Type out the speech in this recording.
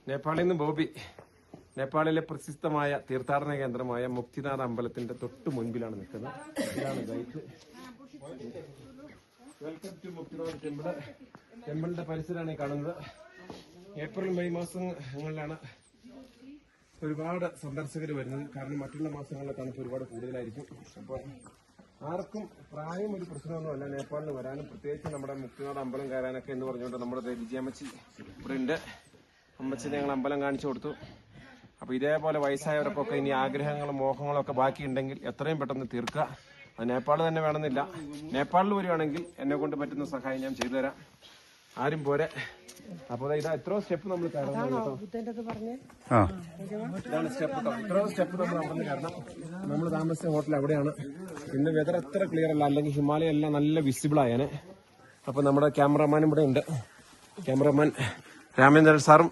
നേപ്പാളിൽ നിന്ന് ബോബി. നേപ്പാളിലെ പ്രസിദ്ധമായ തീർത്ഥാടന കേന്ദ്രമായ മുക്തിനാഥ് അമ്പലത്തിന്റെ തൊട്ട് മുൻപിലാണ് നിൽക്കുന്നത്. ഇതാണ് guide. Welcome to Muktinath temple. ടെമ്പിളിന്റെ പരിസരമാണ് ഈ കാണുന്നത്. ഏപ്രിൽ മെയ് മാസങ്ങളിലാണ് ഒരുപാട് സന്ദർശകർ വരുന്നത്. കാരണം മറ്റുള്ള മാസങ്ങളിലെ തണുപ്പ് ഒരുപാട് കൂടുതലായിരിക്കും. അപ്പോൾ ആർക്കും പ്രായം ഒരു പ്രശ്നമൊന്നുമല്ല നേപ്പാളിൽ വരാനും, പ്രത്യേകിച്ച് നമ്മുടെ മുക്തിനാഥ് അമ്പലം കയറാനൊക്കെ എന്ന് പറഞ്ഞുകൊണ്ട് നമ്മുടെ വിജയമ്മച്ചി ഇവിടെ ഉണ്ട്. അമ്മച്ചിനെ ഞങ്ങൾ അമ്പലം കാണിച്ചു കൊടുത്തു. അപ്പൊ ഇതേപോലെ വയസ്സായവർക്കൊക്കെ ഇനി ആഗ്രഹങ്ങളും മോഹങ്ങളും ഒക്കെ ബാക്കിയുണ്ടെങ്കിൽ എത്രയും പെട്ടെന്ന് തീർക്കുക. അത് നേപ്പാൾ തന്നെ വേണമെന്നില്ല, നേപ്പാളിൽ വരുവാണെങ്കിൽ എന്നെ കൊണ്ട് പറ്റുന്ന സഹായം ഞാൻ ചെയ്തു തരാം. ആരും പോരെ. അപ്പോൾ ഇതാ എത്രയോ സ്റ്റെപ്പ് നമ്മൾ കയറണം കേട്ടോ. ഇതാണ് സ്റ്റെപ്പ്. എത്രയോ സ്റ്റെപ്പ് നമ്മൾ അവിടെ കയറണം. നമ്മൾ താമസിച്ച ഹോട്ടൽ അവിടെയാണ്. ഇന്ന് വെതർ എത്ര ക്ലിയർ അല്ല, അല്ലെങ്കിൽ ഹിമാലയ എല്ലാം നല്ല വിസിബിൾ ആയേനെ. അപ്പൊ നമ്മുടെ ക്യാമറമാനും ഇവിടെ ഉണ്ട്. ക്യാമറമാൻ രാമേന്ദ്രൻ സാറും